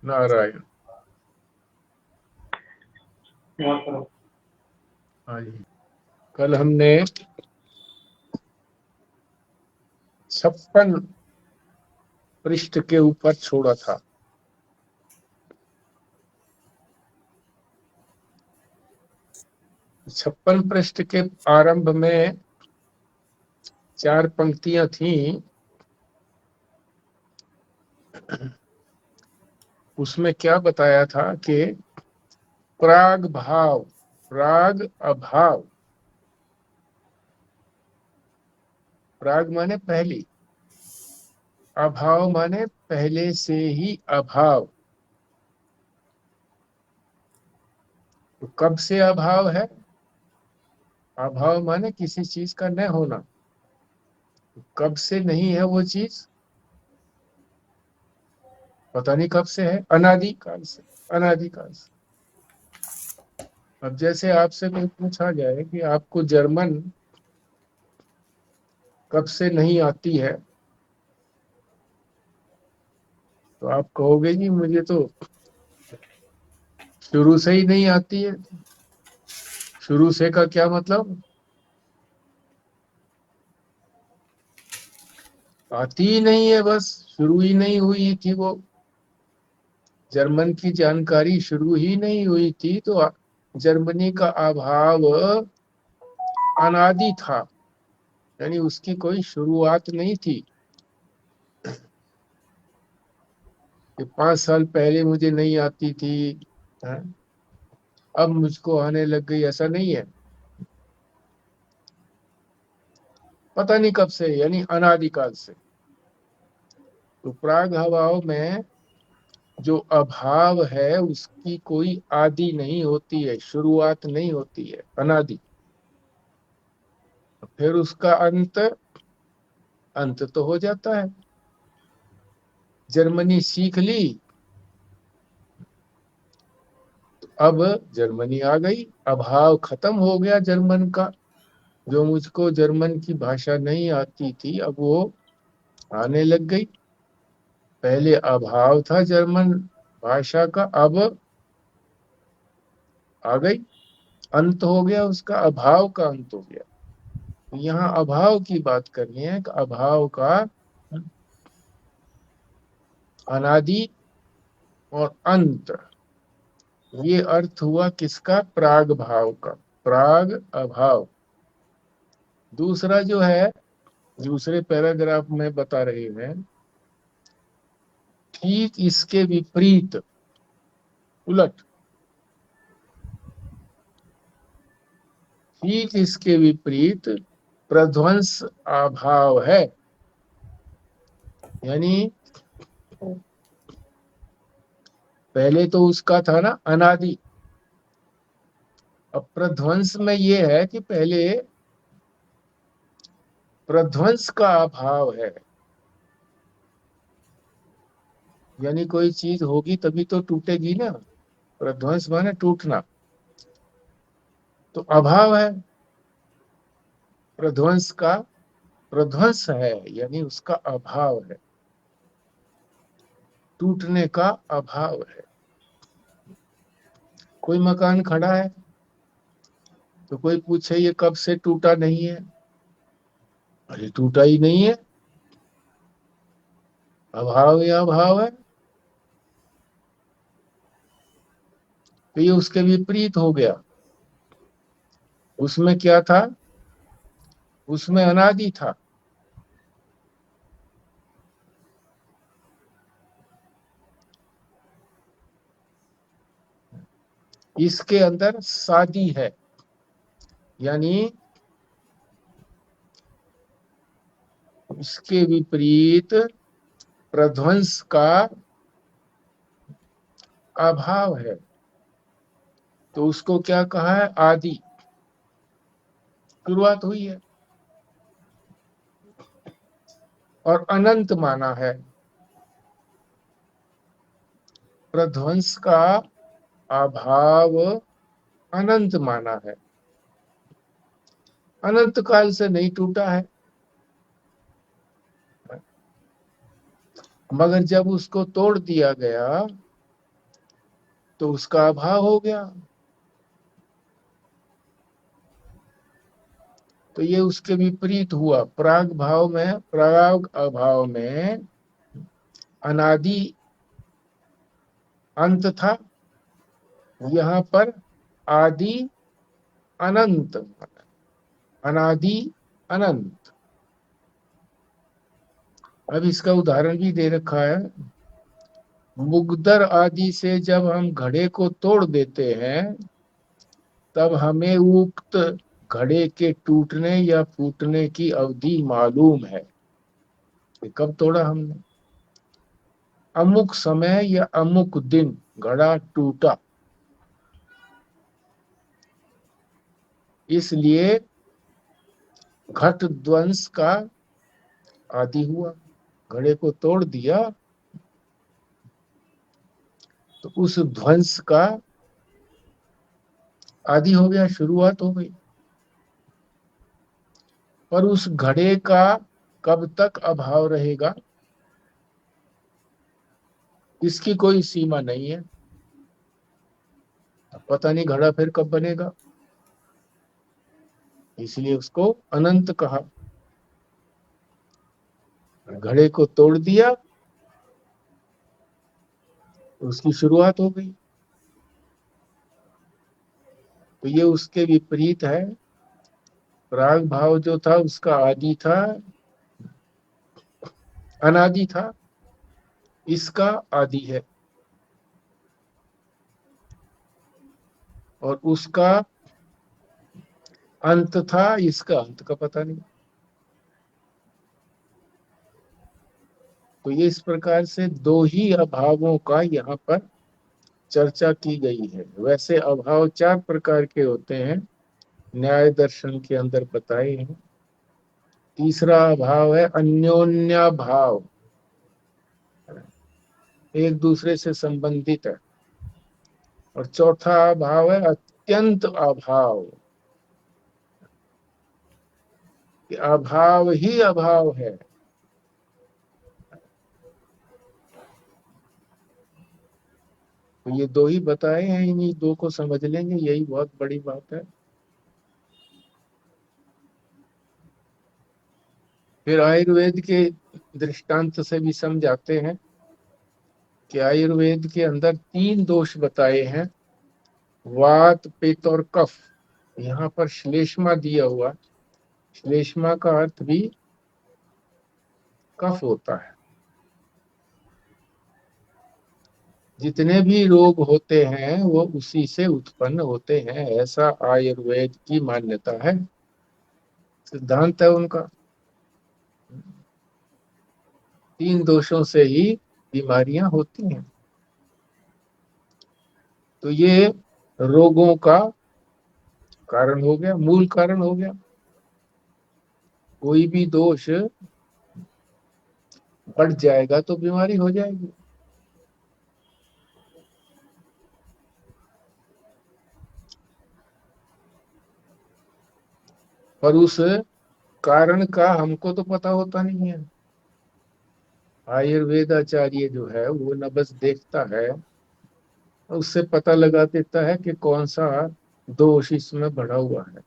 नारायण। हाँ जी, कल हमने 56 पृष्ठ के ऊपर छोड़ा था। 56 पृष्ठ के आरंभ में 4 पंक्तियां थी। उसमें क्या बताया था कि प्राग भाव, प्राग अभाव। प्राग माने पहली, अभाव माने पहले से ही अभाव। तो कब से अभाव है? अभाव माने किसी चीज का न होना। तो कब से नहीं है वो चीज? पता नहीं कब से है, अनादिकाल से। अनादिकाल से। अब जैसे आपसे कोई पूछा जाए कि आपको जर्मन कब से नहीं आती है, तो आप कहोगे जी मुझे तो शुरू से ही नहीं आती है। शुरू से का क्या मतलब? आती ही नहीं है, बस शुरू ही नहीं हुई थी वो। जर्मन की जानकारी शुरू ही नहीं हुई थी, तो जर्मनी का अभाव अनादि था, यानी उसकी कोई शुरुआत नहीं थी कि 5 साल पहले मुझे नहीं आती थी, हाँ, अब मुझको आने लग गई, ऐसा नहीं है। पता नहीं कब से, यानी अनादिकाल से। तो प्राग भाव में जो अभाव है उसकी कोई आदि नहीं होती है, शुरुआत नहीं होती है, अनादि। फिर उसका अंत, अंत तो हो जाता है। जर्मनी सीख ली, तो अब जर्मनी आ गई, अभाव खत्म हो गया जर्मन का। जो मुझको जर्मन की भाषा नहीं आती थी, अब वो आने लग गई। पहले अभाव था जर्मन भाषा का, अब आ गई। अंत हो गया उसका, अभाव का अंत हो गया। यहाँ अभाव की बात करनी है कि अभाव का अनादि और अंत, ये अर्थ हुआ किसका? प्राग भाव का, प्राग अभाव। दूसरा जो है, दूसरे पैराग्राफ में बता रहे हैं, ठीक इसके विपरीत, उलट, ठीक इसके विपरीत प्रध्वंस अभाव है। यानी पहले तो उसका था ना अनादि, अब प्रध्वंस में ये है कि पहले प्रध्वंस का अभाव है। यानी कोई चीज होगी तभी तो टूटेगी ना, प्रध्वंस माने टूटना। तो अभाव है प्रध्वंस का, प्रध्वंस है यानी उसका अभाव है, टूटने का अभाव है। कोई मकान खड़ा है, तो कोई पूछे ये कब से टूटा नहीं है? अरे टूटा ही नहीं है, अभाव या अभाव है। तो ये उसके विपरीत हो गया। उसमें क्या था? उसमें अनादि था। इसके अंदर शादी है, यानी इसके विपरीत प्रध्वंस का अभाव है। तो उसको क्या कहा है? आदि, शुरुआत हुई है। और अनंत माना है, प्रध्वंस का अभाव अनंत माना है, अनंत काल से नहीं टूटा है। मगर जब उसको तोड़ दिया गया, तो उसका अभाव हो गया। तो ये उसके विपरीत हुआ। प्राग अभाव में अनादि अंत था, यहाँ पर आदि अनंत, अनादि अनंत। अब इसका उदाहरण भी दे रखा है। मुगदर आदि से जब हम घड़े को तोड़ देते हैं, तब हमें उक्त घड़े के टूटने या फूटने की अवधि मालूम है कि कब तोड़ा हमने। अमुक समय या अमुक दिन घड़ा टूटा, इसलिए घट ध्वंस का आदि हुआ। घड़े को तोड़ दिया तो उस ध्वंस का आदि हो गया, शुरुआत हो गई। पर उस घड़े का कब तक अभाव रहेगा, इसकी कोई सीमा नहीं है। पता नहीं घड़ा फिर कब बनेगा, इसलिए उसको अनंत कहा। घड़े को तोड़ दिया तो उसकी शुरुआत हो गई। तो ये उसके विपरीत है। प्राग भाव जो था उसका आदि था, अनादि था, इसका आदि है। और उसका अंत था, इसका अंत का पता नहीं। तो ये इस प्रकार से दो ही अभावों का यहाँ पर चर्चा की गई है। वैसे अभाव चार प्रकार के होते हैं, न्याय दर्शन के अंदर बताए हैं। तीसरा अभाव है अन्योन्या भाव, एक दूसरे से संबंधित है। और चौथा अभाव है अत्यंत अभाव, कि अभाव ही अभाव है। तो ये दो ही बताए हैं, इन्हीं दो को समझ लेंगे, यही बहुत बड़ी बात है। फिर आयुर्वेद के दृष्टांत से भी समझाते हैं कि आयुर्वेद के अंदर तीन दोष बताए हैं, वात पित्त और कफ। यहाँ पर श्लेष्मा दिया हुआ, श्लेष्मा का अर्थ भी कफ होता है। जितने भी रोग होते हैं वो उसी से उत्पन्न होते हैं, ऐसा आयुर्वेद की मान्यता है, सिद्धांत है उनका। तीन दोषों से ही बीमारियां होती हैं। तो ये रोगों का कारण हो गया, मूल कारण हो गया। कोई भी दोष बढ़ जाएगा तो बीमारी हो जाएगी। पर उस कारण का हमको तो पता होता नहीं है। आयुर्वेदाचार्य जो है वो न बस देखता है, उससे पता लगा देता है कि कौन सा दोष इसमें बढ़ा हुआ है,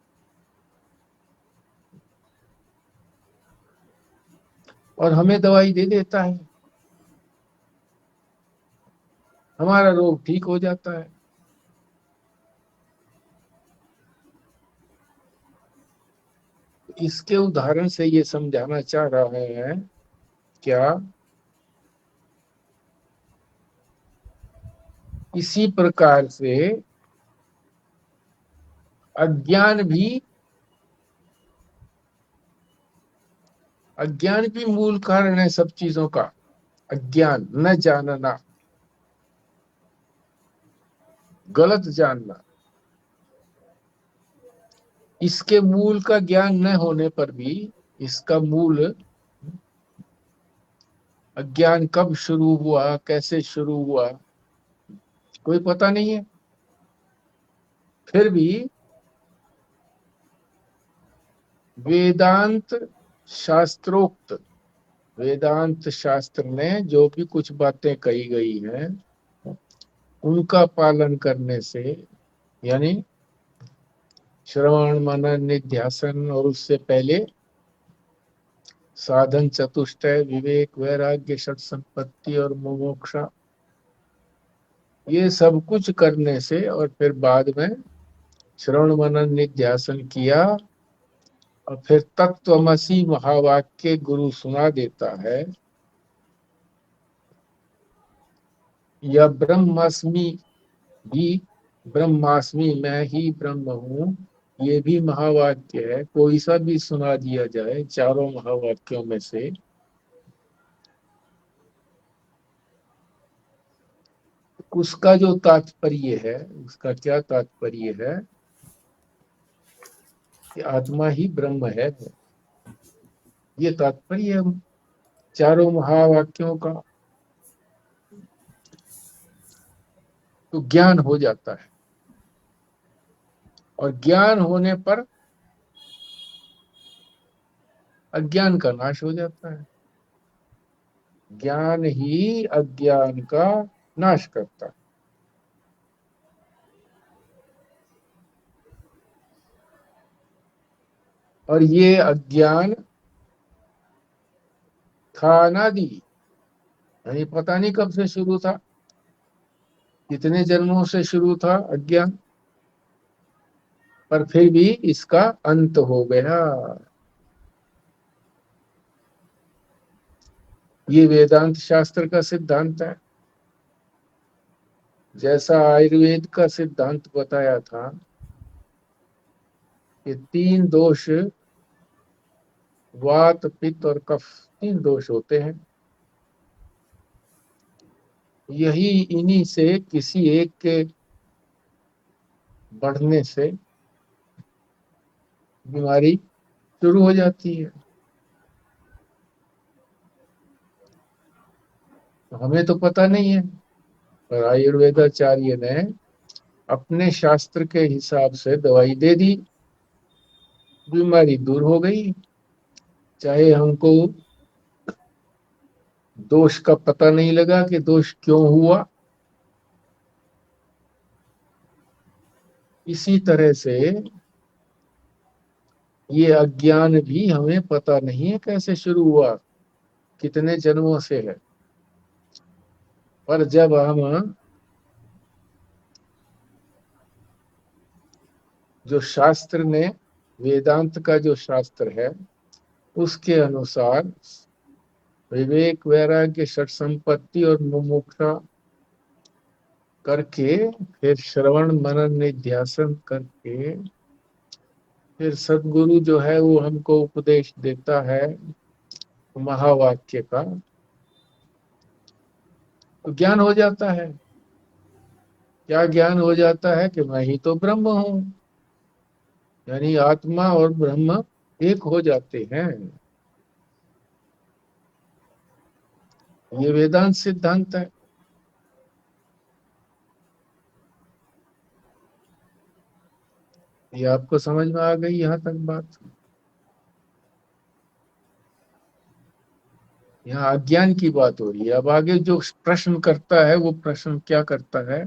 और हमें दवाई दे देता है, हमारा रोग ठीक हो जाता है। इसके उदाहरण से ये समझाना चाह रहा है क्या, इसी प्रकार से अज्ञान भी, अज्ञान भी मूल कारण है सब चीजों का। अज्ञान, न जानना, गलत जानना, इसके मूल का ज्ञान न होने पर भी इसका मूल अज्ञान कब शुरू हुआ, कैसे शुरू हुआ, कोई पता नहीं है। फिर भी वेदांत शास्त्रोक्त, वेदांत शास्त्र में जो भी कुछ बातें कही गई हैं उनका पालन करने से, यानी श्रवण मनन निध्यासन और उससे पहले साधन चतुष्टय, विवेक, वैराग्य, षट संपत्ति और मुमुक्षा, ये सब कुछ करने से और फिर बाद में श्रवण मनन निध्यासन किया और फिर तत्वमसी महावाक्य गुरु सुना देता है, या ब्रह्मास्मि भी, ब्रह्मास्मि मैं ही ब्रह्म हूँ, ये भी महावाक्य है, कोई सा भी सुना दिया जाए चारों महावाक्यों में से, उसका जो तात्पर्य है, उसका क्या तात्पर्य है कि आत्मा ही ब्रह्म है, ये तात्पर्य है चारों महावाक्यों का। तो ज्ञान हो जाता है, और ज्ञान होने पर अज्ञान का नाश हो जाता है। ज्ञान ही अज्ञान का नाश करता है। और ये अज्ञान था अनादि, यानी पता नहीं कब से शुरू था, कितने जन्मों से शुरू था अज्ञान, पर फिर भी इसका अंत हो गया। ये वेदांत शास्त्र का सिद्धांत है। जैसा आयुर्वेद का सिद्धांत बताया था कि 3 दोष, वात पित्त और कफ, 3 दोष होते हैं, यही इन्हीं से किसी एक के बढ़ने से बीमारी शुरू हो जाती है। तो हमें तो पता नहीं है, पर आयुर्वेदाचार्य ने अपने शास्त्र के हिसाब से दवाई दे दी, बीमारी दूर हो गई। चाहे हमको दोष का पता नहीं लगा कि दोष क्यों हुआ, इसी तरह से ये अज्ञान भी हमें पता नहीं है कैसे शुरू हुआ, कितने जन्मों से है। पर जब हम जो शास्त्र ने, वेदांत का जो शास्त्र है, उसके अनुसार विवेक, वैराग्य, षट संपत्ति और मुमुक्षा करके, फिर श्रवण मनन निध्यासन करके, फिर सदगुरु जो है वो हमको उपदेश देता है महावाक्य का, तो ज्ञान हो जाता है। क्या ज्ञान हो जाता है कि मैं ही तो ब्रह्म हूं, यानी आत्मा और ब्रह्म एक हो जाते हैं। ये वेदांत सिद्धांत है। ये आपको समझ में आ गई यहां तक बात? यहाँ अज्ञान की बात हो रही है। अब आगे जो प्रश्न करता है, वो प्रश्न क्या करता है,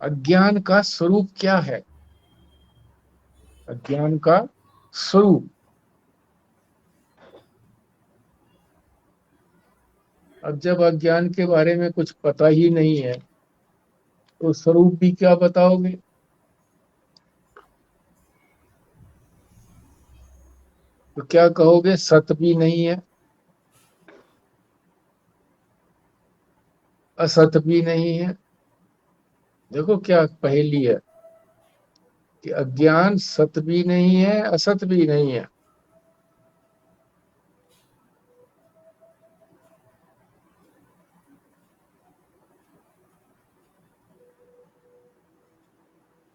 अज्ञान का स्वरूप क्या है, अज्ञान का स्वरूप। अब जब अज्ञान के बारे में कुछ पता ही नहीं है, तो स्वरूप भी क्या बताओगे? तो क्या कहोगे? सत भी नहीं है, असत भी नहीं है। देखो क्या पहेली है कि अज्ञान सत भी नहीं है, असत भी नहीं है।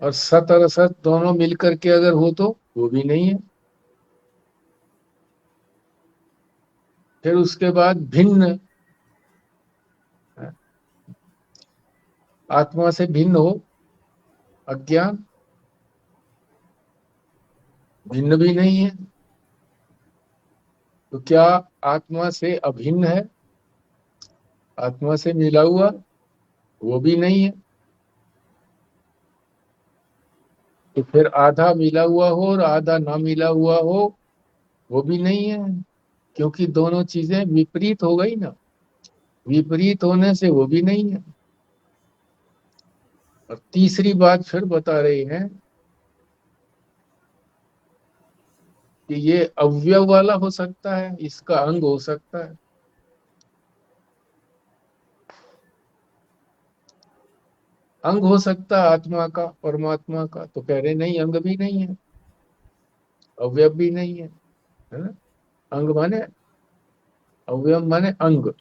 और सत और असत दोनों मिलकर के अगर हो तो वो भी नहीं है। फिर उसके बाद भिन्न, आत्मा से भिन्न हो अज्ञान, भिन्न भी नहीं है। तो क्या आत्मा से अभिन्न है, आत्मा से मिला हुआ? वो भी नहीं है। तो फिर आधा मिला हुआ हो और आधा ना मिला हुआ हो, वो भी नहीं है, क्योंकि दोनों चीजें विपरीत हो गई ना। विपरीत होने से वो भी नहीं है। और तीसरी बात फिर बता रही हैं कि ये अवयव वाला हो सकता है, इसका अंग हो सकता है। अंग हो सकता है आत्मा का, परमात्मा का। तो कह रहे नहीं, अंग भी नहीं है, अवयव भी नहीं है ना। अंग माने, अवयव माने अंग।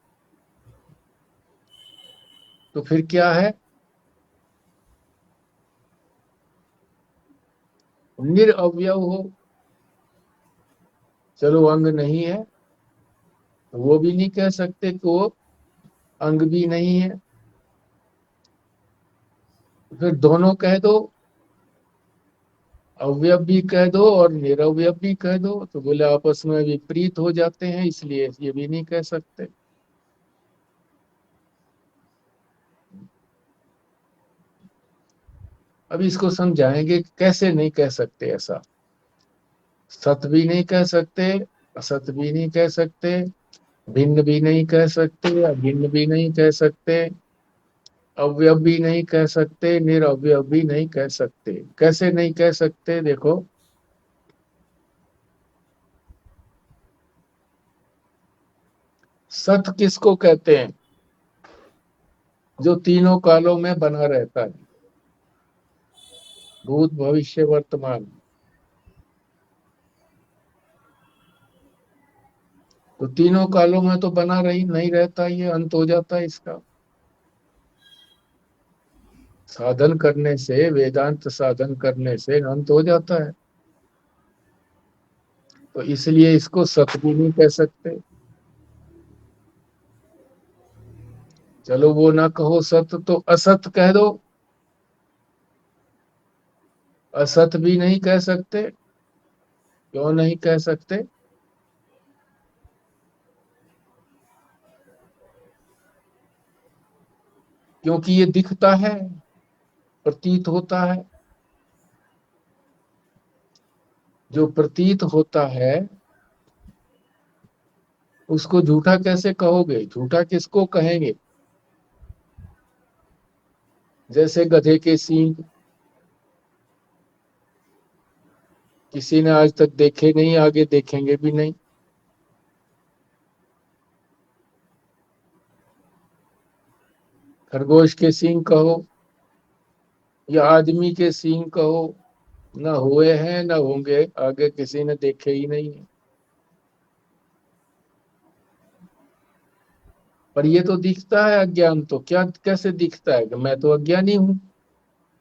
तो फिर क्या है? निरअवयव हो। चलो अंग नहीं है, वो भी नहीं कह सकते कि वो अंग भी नहीं है। फिर दोनों कह दो, अवयव भी कह दो और निरअवयव भी कह दो, तो बोले आपस में विपरीत हो जाते हैं, इसलिए ये भी नहीं कह सकते। अब इसको समझाएंगे कि कैसे नहीं कह सकते ऐसा। सत भी नहीं कह सकते, असत भी नहीं कह सकते, भिन्न भी नहीं कह सकते, अभिन्न भी नहीं कह सकते, अवयव भी नहीं कह सकते, निरअवयव भी नहीं कह सकते। कैसे नहीं कह सकते? देखो, सत किसको कहते हैं? जो तीनों कालों में बना रहता है, भूत भविष्य वर्तमान। तो तीनों कालों में तो बना रही नहीं रहता, ये अंत हो जाता है इसका। साधन करने से, वेदांत साधन करने से अंत हो जाता है। तो इसलिए इसको सत भी नहीं कह सकते। चलो वो ना कहो सत, तो असत कह दो। असत भी नहीं कह सकते। क्यों नहीं कह सकते? क्योंकि ये दिखता है, प्रतीत होता है। जो प्रतीत होता है उसको झूठा कैसे कहोगे? झूठा किसको कहेंगे? जैसे गधे के सींग किसी ने आज तक देखे नहीं, आगे देखेंगे भी नहीं। खरगोश के सींग कहो या आदमी के सींग कहो, ना हुए हैं ना होंगे, आगे किसी ने देखे ही नहीं है। पर ये तो दिखता है अज्ञान। तो क्या, कैसे दिखता है कि मैं तो अज्ञानी हूँ?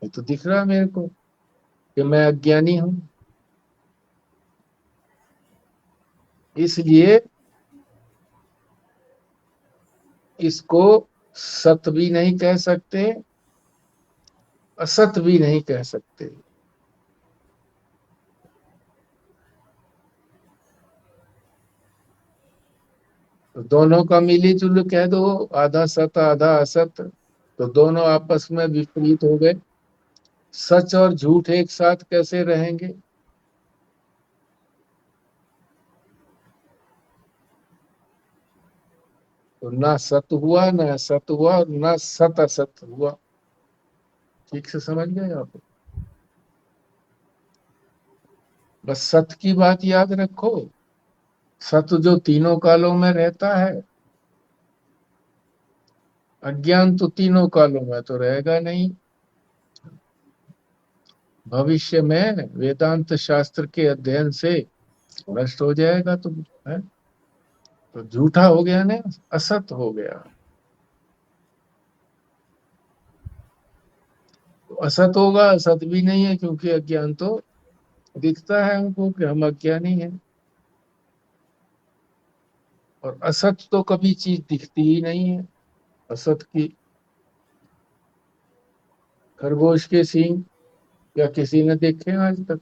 ये तो दिख रहा है मेरे को कि मैं अज्ञानी हूँ। इसलिए इसको सत भी नहीं कह सकते, असत भी नहीं कह सकते। तो दोनों का मिली जुल कह दो, आधा सत आधा असत। तो दोनों आपस में विपरीत हो गए। सच और झूठ एक साथ कैसे रहेंगे? तो ना सत हुआ, ना असत हुआ, और ना सत असत हुआ। ठीक से समझ गए आप? बस सत की बात याद रखो। सत जो तीनों कालों में रहता है, अज्ञान तो तीनों कालों में तो रहेगा नहीं। भविष्य में वेदांत शास्त्र के अध्ययन से नष्ट हो जाएगा। तो है, तो झूठा हो गया ना, असत हो गया। तो असत होगा, असत भी नहीं है, क्योंकि अज्ञान तो दिखता है हमको कि हम अज्ञानी हैं। और असत तो कभी चीज दिखती ही नहीं है। असत की, खरगोश के सींग या किसी ने देखे आज तक?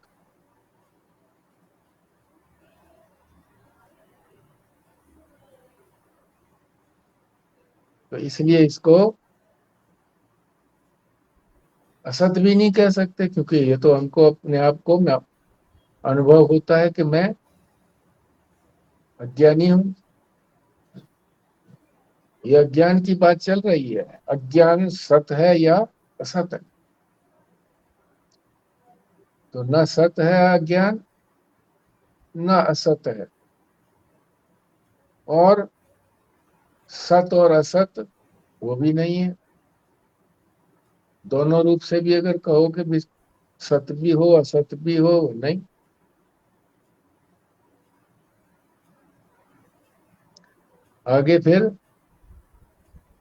तो इसलिए इसको असत भी नहीं कह सकते, क्योंकि ये तो हमको अपने आप को अनुभव होता है कि मैं अज्ञानी हूं। ये अज्ञान की बात चल रही है, अज्ञान सत है या असत है। तो न सत है अज्ञान, न असत है। और सत और असत वो भी नहीं है। दोनों रूप से भी अगर कहो कि भी सत भी हो असत भी हो, नहीं। आगे फिर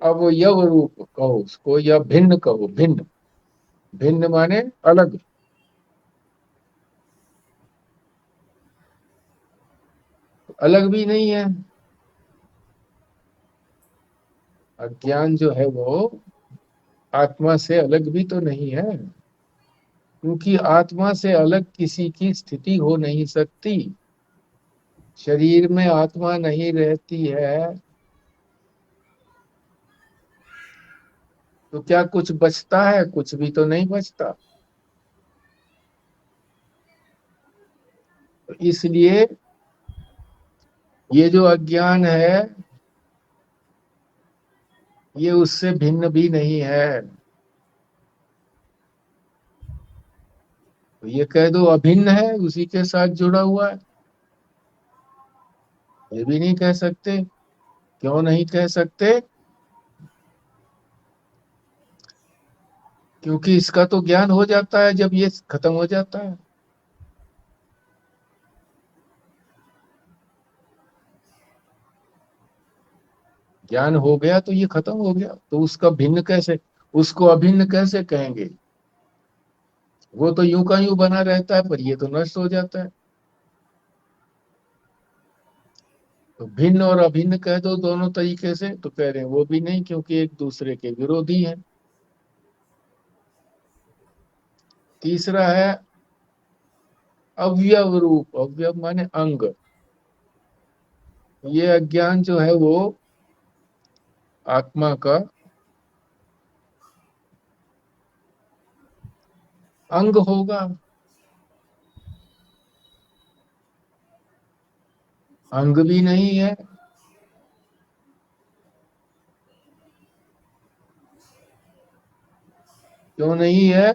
अब यव रूप कहो उसको, या भिन्न कहो, भिन्न। भिन्न माने अलग। अलग भी नहीं है। अज्ञान जो है वो आत्मा से अलग भी तो नहीं है, क्योंकि आत्मा से अलग किसी की स्थिति हो नहीं सकती। शरीर में आत्मा नहीं रहती है तो क्या कुछ बचता है? कुछ भी तो नहीं बचता। तो इसलिए ये जो अज्ञान है ये उससे भिन्न भी नहीं है। तो ये कह दो अभिन्न है, उसी के साथ जुड़ा हुआ है, ये भी नहीं कह सकते। क्यों नहीं कह सकते? क्योंकि इसका तो ज्ञान हो जाता है जब ये खत्म हो जाता है। ज्ञान हो गया तो ये खत्म हो गया, तो उसका भिन्न कैसे, उसको अभिन्न कैसे कहेंगे? वो तो यूं का यूं बना रहता है, पर ये तो नष्ट हो जाता है। तो भिन्न और अभिन्न कह दो दोनों तरीके से, तो कह रहे हैं वो भी नहीं, क्योंकि एक दूसरे के विरोधी है। तीसरा है अवयव रूप। अवयव माने अंग। ये अज्ञान जो है वो आत्मा का अंग होगा। अंग भी नहीं है। क्यों नहीं है?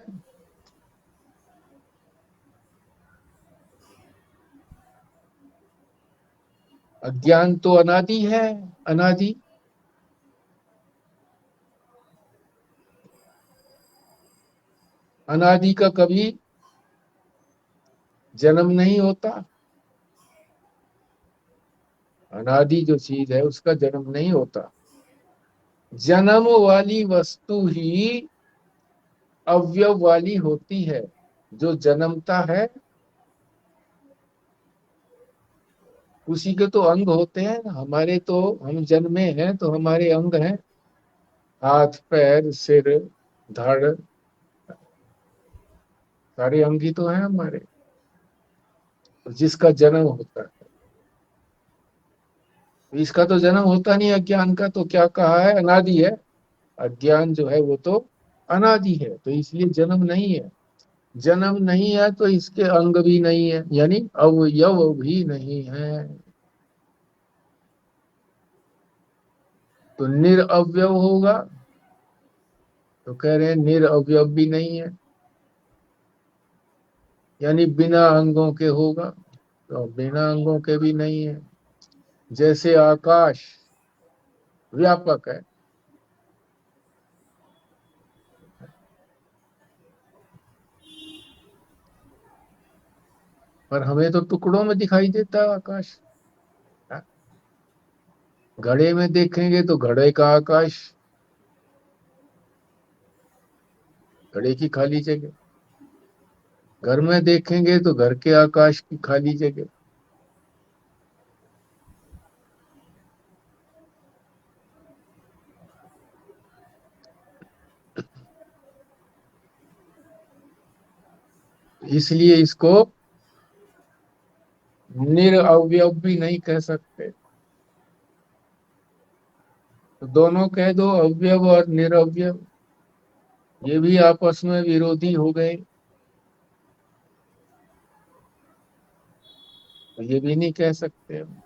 अज्ञान तो अनादि है। अनादि। अनादि का कभी जन्म नहीं होता। अनादि जो चीज है उसका जन्म नहीं होता। जन्म वाली वस्तु ही अवयव वाली होती है। जो जन्मता है उसी के तो अंग होते हैं ना। हमारे तो, हम जन्मे हैं तो हमारे अंग हैं, हाथ पैर सिर धड़, सारे अंग ही तो हैं हमारे। जिसका जन्म होता है, इसका तो जन्म होता नहीं। अज्ञान का तो क्या कहा है? अनादि है। अज्ञान जो है वो तो अनादि है, तो इसलिए जन्म नहीं है। जन्म नहीं है तो इसके अंग भी नहीं है, यानी अवयव भी नहीं है। तो निरअवयव होगा। तो कह रहे हैं निरअवयव भी नहीं है, यानी बिना अंगों के होगा। तो बिना अंगों के भी नहीं है। जैसे आकाश व्यापक है, पर हमें तो टुकड़ों में दिखाई देता है आकाश। घड़े में देखेंगे तो घड़े का आकाश, घड़े की खाली जगह। घर में देखेंगे तो घर के आकाश की खाली जगह। इसलिए इसको निरअवयव भी नहीं कह सकते। तो दोनों कह दो, अवयव और निरवयव, ये भी आपस में विरोधी हो गए, तो ये भी नहीं कह सकते हम।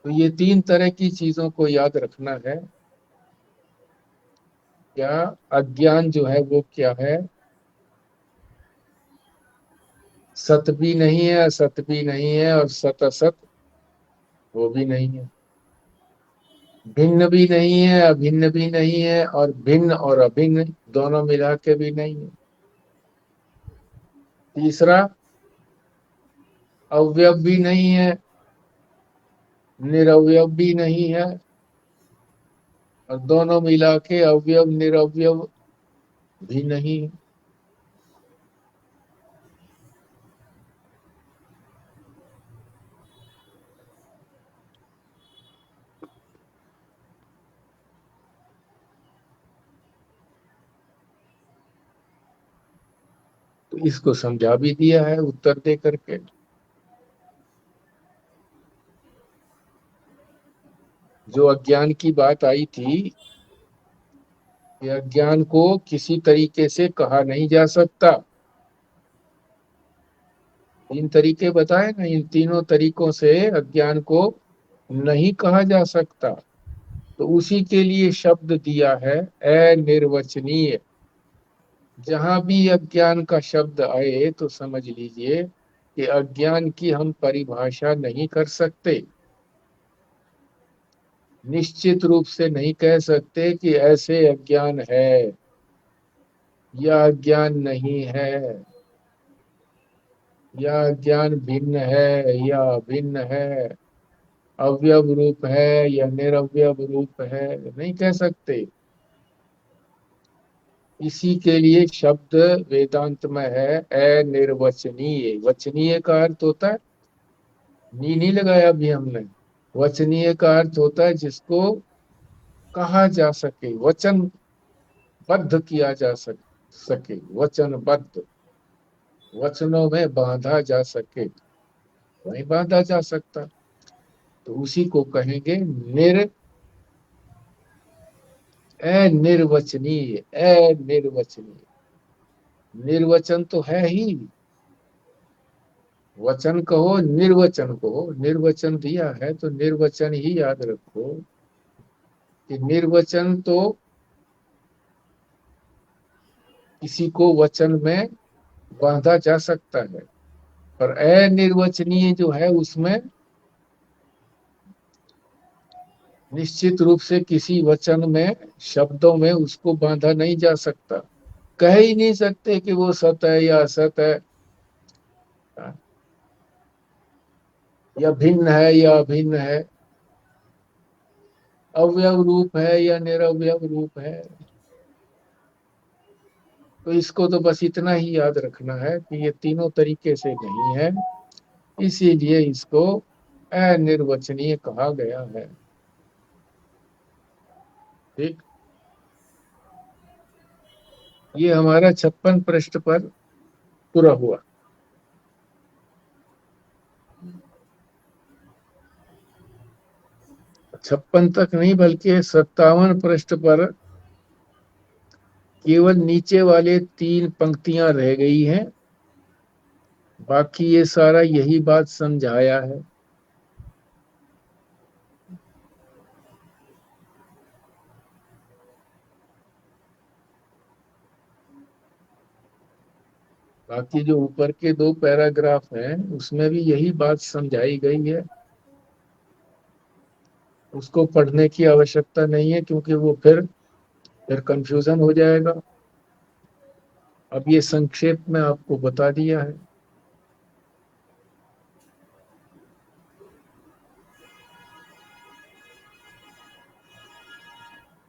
तो ये तीन तरह की चीजों को याद रखना है। क्या अज्ञान जो है वो क्या है? सत भी नहीं है, असत भी नहीं है, और सत असत वो भी नहीं है। भिन्न भी नहीं है, अभिन्न भी नहीं है, और भिन्न और अभिन्न दोनों मिला के भी नहीं है। तीसरा, अवयव भी नहीं है, निरवयव भी नहीं है, और दोनों मिला के अवयव निरवयव भी नहीं है। तो इसको समझा भी दिया है उत्तर दे करके। जो अज्ञान की बात आई थी, कि अज्ञान को किसी तरीके से कहा नहीं जा सकता। तीन तरीके बताए ना, इन तीनों तरीकों से अज्ञान को नहीं कहा जा सकता। तो उसी के लिए शब्द दिया है अनिर्वचनीय। जहां भी अज्ञान का शब्द आए तो समझ लीजिए कि अज्ञान की हम परिभाषा नहीं कर सकते। निश्चित रूप से नहीं कह सकते कि ऐसे अज्ञान है या अज्ञान नहीं है, या अज्ञान भिन्न है या अभिन्न है, अवयव रूप है या निरवयव रूप है, नहीं कह सकते। इसी के लिए शब्द वेदांत में है अनिर्वचनीय। वचनीय का अर्थ होता है, नी नहीं लगाया अभी हमने, वचनीय का अर्थ होता है जिसको कहा जा सके, वचनबद्ध किया जा सके, वचनबद्ध, वचनों में बांधा जा सके, वही बांधा जा सकता। तो उसी को कहेंगे अनिर्वचनीय। अनिर्वचनीय, निर्वचन तो है ही, वचन कहो निर्वचन कहो, निर्वचन दिया है तो निर्वचन ही याद रखो। कि निर्वचन तो किसी को वचन में बांधा जा सकता है, पर अनिर्वचनीय जो है उसमें निश्चित रूप से किसी वचन में, शब्दों में उसको बांधा नहीं जा सकता। कह ही नहीं सकते कि वो सत है या असत है, या भिन्न है या अभिन्न है, अवयव रूप है या निरवयव रूप है। तो इसको तो बस इतना ही याद रखना है कि ये तीनों तरीके से नहीं है, इसीलिए इसको अनिर्वचनीय कहा गया है। ठीक, ये हमारा 56 पृष्ठ पर पूरा हुआ। 56 तक नहीं बल्कि 57 पृष्ठ पर केवल नीचे वाले 3 पंक्तियां रह गई हैं, बाकी ये सारा यही बात समझाया है। बाकी जो ऊपर के 2 पैराग्राफ हैं उसमें भी यही बात समझाई गई है। उसको पढ़ने की आवश्यकता नहीं है, क्योंकि वो फिर कंफ्यूजन हो जाएगा। अब ये संक्षेप में आपको बता दिया है।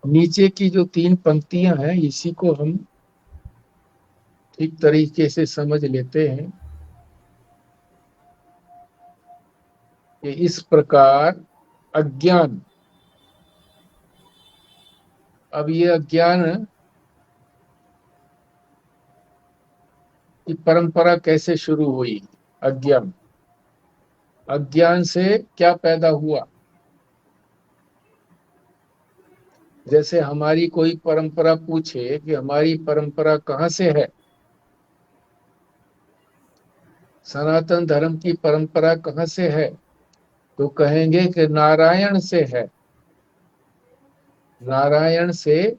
नीचे की जो 3 पंक्तियां हैं इसी को हम ठीक तरीके से समझ लेते हैं कि इस प्रकार अज्ञान, अब ये अज्ञान की परंपरा कैसे शुरू हुई? अज्ञान अज्ञान से क्या पैदा हुआ? जैसे हमारी कोई परंपरा पूछे कि हमारी परंपरा कहाँ से है, सनातन धर्म की परंपरा कहाँ से है, तो कहेंगे कि नारायण से है। नारायण से,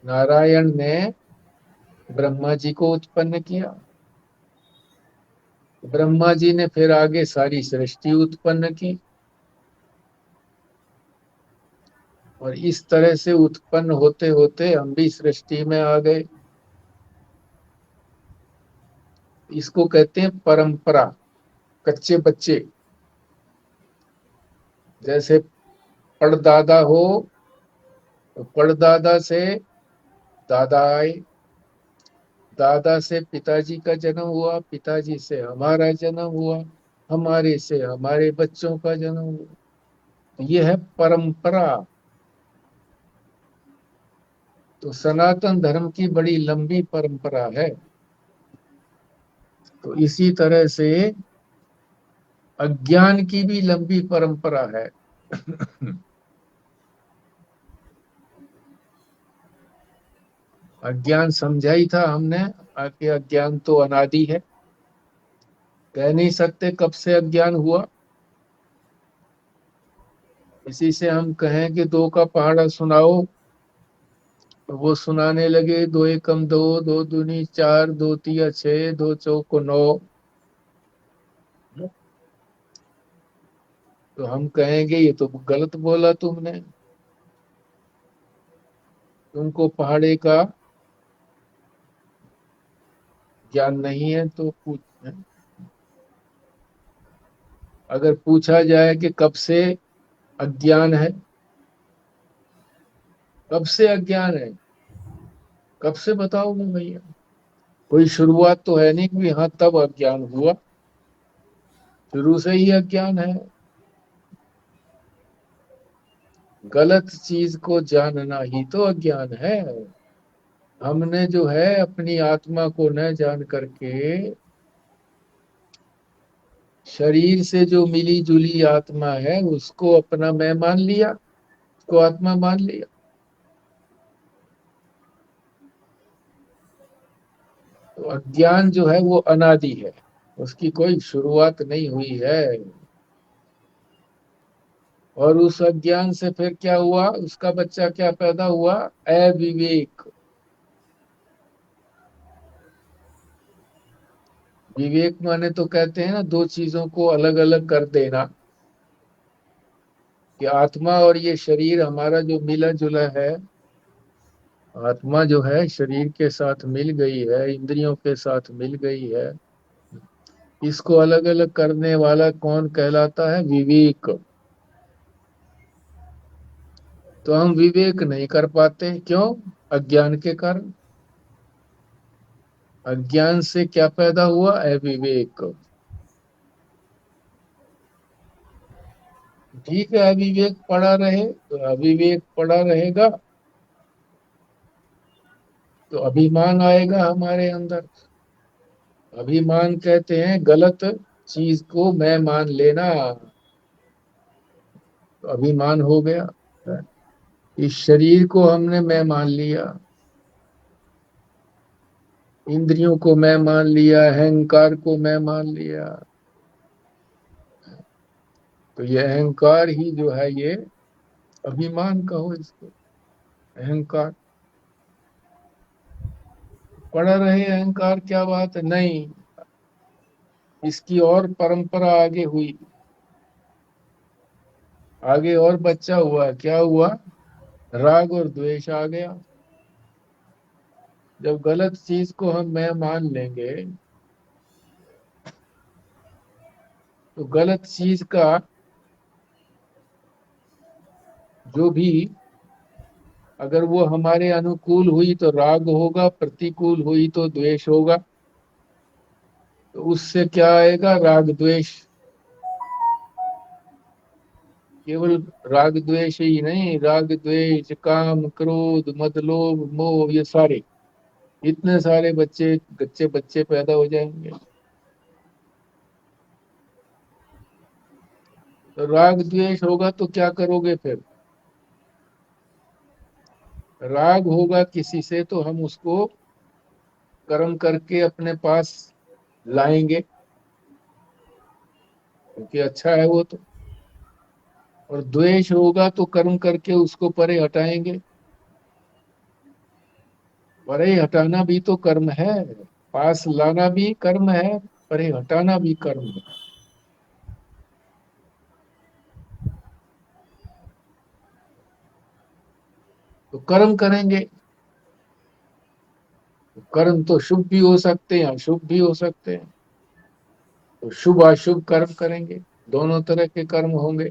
नारायण ने ब्रह्मा जी को उत्पन्न किया, ब्रह्मा जी ने फिर आगे सारी सृष्टि उत्पन्न की, और इस तरह से उत्पन्न होते होते हम भी सृष्टि में आ गए। इसको कहते हैं परंपरा, कच्चे बच्चे। जैसे परदादा हो, तो परदादा से दादा आए, दादा से पिताजी का जन्म हुआ, पिताजी से हमारा जन्म हुआ, हमारे से हमारे बच्चों का जन्म हुआ। ये है परंपरा। तो सनातन धर्म की बड़ी लंबी परंपरा है। तो इसी तरह से अज्ञान की भी लंबी परंपरा है। अज्ञान समझा ही था हमने, आके अज्ञान तो अनादि है। कह नहीं सकते कब से अज्ञान हुआ। इसी से हम कहें कि दो का पहाड़ा सुनाओ, तो वो सुनाने लगे दो एकम दो, दो दूनी चार, दो तिया छह, दो चौको नौ। तो हम कहेंगे ये तो गलत बोला तुमने, तुमको पहाड़े का ज्ञान नहीं है। तो पूछ, अगर पूछा जाए कि कब से अज्ञान है, कब से अज्ञान है, कब से बताओगे भैया? कोई शुरुआत तो है नहीं कि हाँ तब अज्ञान हुआ, शुरू से ही अज्ञान है। गलत चीज को जानना ही तो अज्ञान है। हमने जो है अपनी आत्मा को न जान करके शरीर से जो मिली जुली आत्मा है उसको अपना मैं मान लिया, उसको आत्मा मान लिया। तो अज्ञान जो है वो अनादि है, उसकी कोई शुरुआत नहीं हुई है। और उस अज्ञान से फिर क्या हुआ, उसका बच्चा क्या पैदा हुआ? अविवेक। विवेक माने तो कहते हैं ना दो चीजों को अलग अलग कर देना, कि आत्मा और ये शरीर हमारा जो मिला जुला है, आत्मा जो है शरीर के साथ मिल गई है, इंद्रियों के साथ मिल गई है, इसको अलग अलग करने वाला कौन कहलाता है? विवेक। तो हम विवेक नहीं कर पाते, क्यों? अज्ञान के कारण। अज्ञान से क्या पैदा हुआ? अविवेक। ठीक है, अविवेक पड़ा रहे तो अविवेक पड़ा रहेगा, तो अभिमान आएगा हमारे अंदर। अभिमान कहते हैं गलत चीज को मैं मान लेना, तो अभिमान हो गया। इस शरीर को हमने मैं मान लिया, इंद्रियों को मैं मान लिया, अहंकार को मैं मान लिया। तो ये अहंकार ही जो है ये अभिमान कहो इसको, अहंकार। पड़ा रहे अहंकार, क्या बात है? नहीं, इसकी और परंपरा आगे हुई, आगे और बच्चा हुआ। क्या हुआ? राग और द्वेष आ गया। जब गलत चीज को हम मैं मान लेंगे, तो गलत चीज का जो भी, अगर वो हमारे अनुकूल हुई तो राग होगा, प्रतिकूल हुई तो द्वेष होगा। तो उससे क्या आएगा? राग द्वेष। केवल राग द्वेष ही नहीं, राग द्वेष काम क्रोध मद लोभ मोह, ये सारे, इतने सारे बच्चे बच्चे बच्चे पैदा हो जाएंगे। तो राग द्वेष होगा तो क्या करोगे फिर? राग होगा किसी से तो हम उसको कर्म करके अपने पास लाएंगे, क्योंकि अच्छा है वो तो। और द्वेष होगा तो कर्म करके उसको परे हटाएंगे। परे हटाना भी तो कर्म है, पास लाना भी कर्म है, परे हटाना भी कर्म है। तो कर्म करेंगे। तो कर्म तो शुभ भी हो सकते हैं, अशुभ भी हो सकते हैं। तो शुभ अशुभ कर्म करेंगे, दोनों तरह के कर्म होंगे।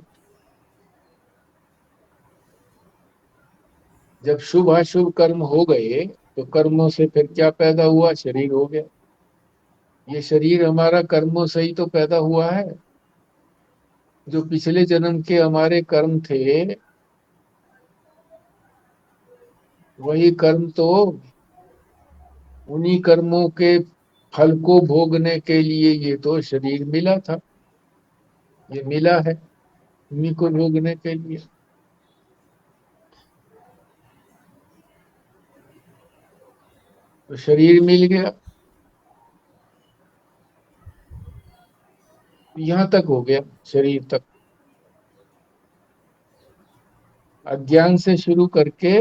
जब शुभ अशुभ कर्म हो गए तो कर्मों से फिर क्या पैदा हुआ? शरीर हो गया। ये शरीर हमारा कर्मों से ही तो पैदा हुआ है। जो पिछले जन्म के हमारे कर्म थे, वही कर्म तो उन्हीं कर्मों के फल को भोगने के लिए ये तो शरीर मिला था, ये मिला है उन्हीं को भोगने के लिए। तो शरीर मिल गया, यहां तक हो गया, शरीर तक। अज्ञान से शुरू करके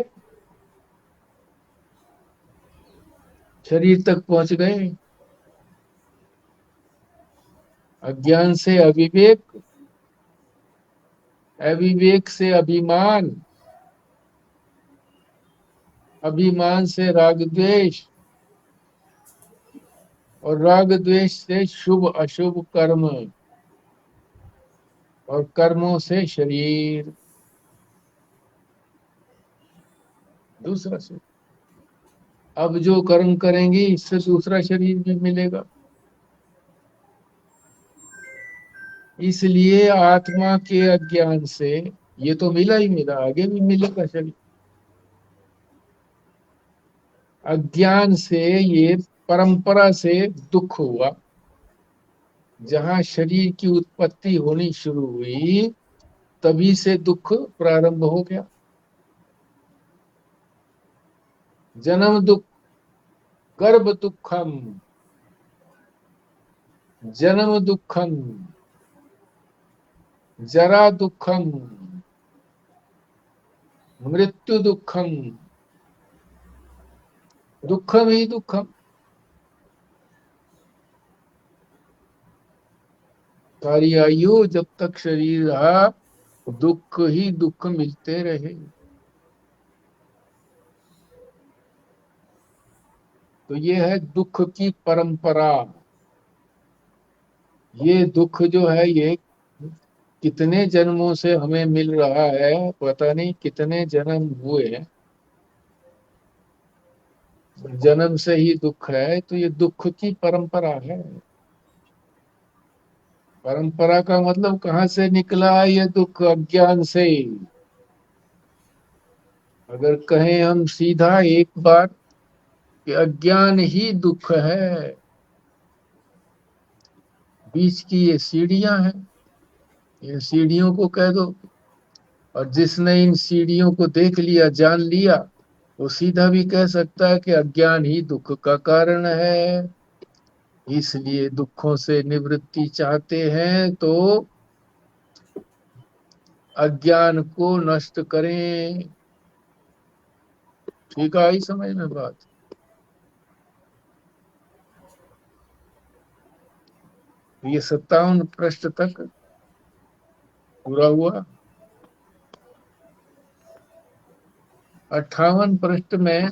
शरीर तक पहुंच गए। अज्ञान से अविवेक, अविवेक से अभिमान, अभिमान से राग द्वेष, और राग द्वेष से शुभ अशुभ कर्म, और कर्मों से शरीर, दूसरा शरीर। अब जो कर्म करेंगे इससे दूसरा शरीर भी मिलेगा। इसलिए आत्मा के अज्ञान से ये तो मिला ही मिला, आगे भी मिलेगा शरीर। अज्ञान से ये परंपरा से दुख हुआ। जहां शरीर की उत्पत्ति होनी शुरू हुई, तभी से दुख प्रारंभ हो गया। जन्म दुख, गर्भ दुखम, जन्म दुखम, जरा दुखम, मृत्यु दुखम, दुखम ही दुखम। सारी आयु जब तक शरीर रहा, दुख ही दुख मिलते रहे। तो ये है दुख की परंपरा। ये दुख जो है ये कितने जन्मों से हमें मिल रहा है, पता नहीं कितने जन्म हुए हैं। जन्म से ही दुख है, तो ये दुख की परंपरा है। परंपरा का मतलब कहाँ से निकला है ये दुख? अज्ञान से। अगर कहें हम सीधा एक बार कि अज्ञान ही दुख है, बीच की ये सीढ़ियां हैं, इन सीढ़ियों को कह दो। और जिसने इन सीढ़ियों को देख लिया, जान लिया, वो सीधा भी कह सकता है कि अज्ञान ही दुख का कारण है। इसलिए दुखों से निवृत्ति चाहते हैं तो अज्ञान को नष्ट करें। ठीक है, आई समझ में बात? ये 57 पृष्ठ तक पूरा हुआ। 58 पृष्ठ में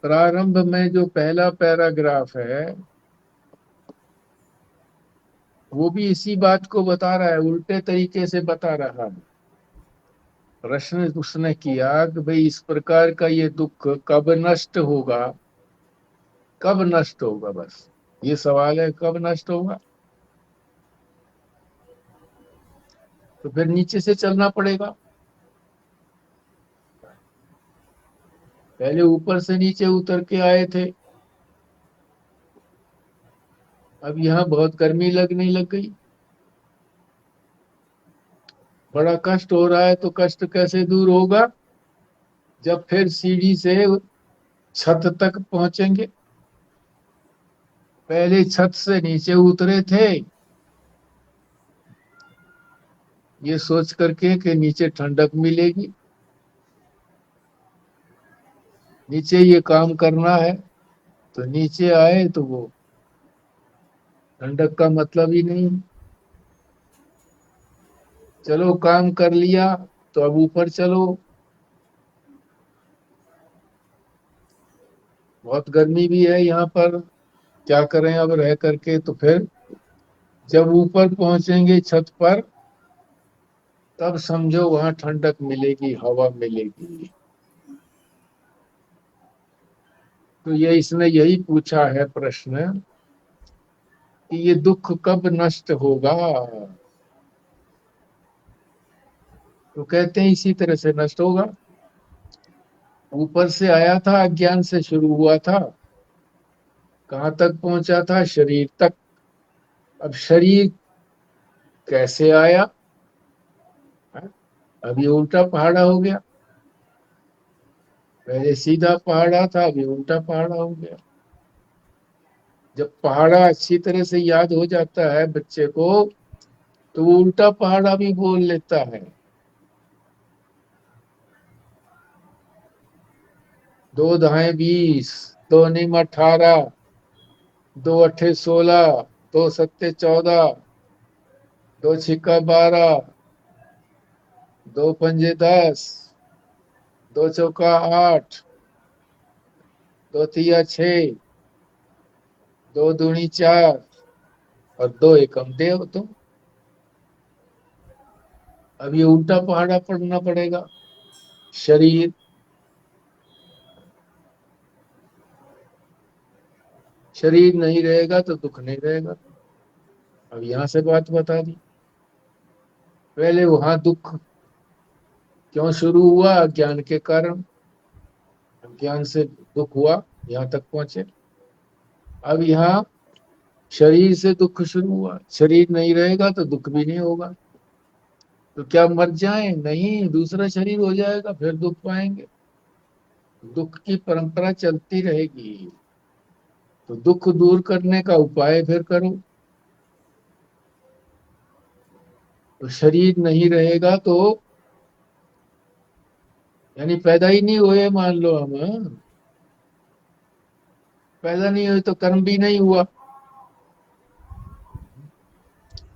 प्रारंभ में जो पहला पैराग्राफ है, वो भी इसी बात को बता रहा है, उल्टे तरीके से बता रहा है। प्रश्न उसने किया कि भाई इस प्रकार का ये दुख कब नष्ट होगा? कब नष्ट होगा, बस ये सवाल है, कब नष्ट होगा? तो फिर नीचे से चलना पड़ेगा। पहले ऊपर से नीचे उतर के आए थे, अब यहाँ बहुत गर्मी लगने लग गई। बड़ा कष्ट हो रहा है तो कष्ट कैसे दूर होगा? जब फिर सीढ़ी से छत तक पहुंचेंगे। पहले छत से नीचे उतरे थे ये सोच करके कि नीचे ठंडक मिलेगी, नीचे ये काम करना है, तो नीचे आए तो वो ठंडक का मतलब ही नहीं। चलो काम कर लिया तो अब ऊपर चलो। बहुत गर्मी भी है यहाँ पर, क्या करें अब रह करके। तो फिर जब ऊपर पहुंचेंगे छत पर, तब समझो वहां ठंडक मिलेगी, हवा मिलेगी। तो ये इसने यही पूछा है प्रश्न कि ये दुख कब नष्ट होगा। तो कहते हैं इसी तरह से नष्ट होगा। ऊपर से आया था, अज्ञान से शुरू हुआ था, कहाँ तक पहुंचा था? शरीर तक। अब शरीर कैसे आया? हाँ? अब ये उल्टा पहाड़ा हो गया। पहले सीधा पहाड़ा था, अभी उल्टा पहाड़ा हो गया। जब पहाड़ा अच्छी तरह से याद हो जाता है बच्चे को, तो वो उल्टा पहाड़ा भी बोल लेता है। दो धाए 20, दो नीम 18, दो अठे 16, दो सत्ते 14, दो छिक्का 12, दो पंजे 10, दो चौका 8, दो तिया 6, दो दूनी 4, और दो एकम देव। तो अब ये उल्टा पहाड़ा पढ़ना पड़ेगा। शरीर, शरीर नहीं रहेगा तो दुख नहीं रहेगा। अब यहां से बात बता दी। पहले वहां दुख क्यों शुरू हुआ? अज्ञान के कारण। अज्ञान से दुख हुआ, यहाँ तक पहुंचे। अब यहाँ शरीर से दुख शुरू हुआ, शरीर नहीं रहेगा तो दुख भी नहीं होगा। तो क्या मर जाए? नहीं, दूसरा शरीर हो जाएगा, फिर दुख पाएंगे। दुख की परंपरा चलती रहेगी। तो दुख दूर करने का उपाय फिर करो। तो शरीर नहीं रहेगा तो, यानी पैदा ही नहीं हुए मान लो हम, पैदा नहीं हुए तो कर्म भी नहीं हुआ।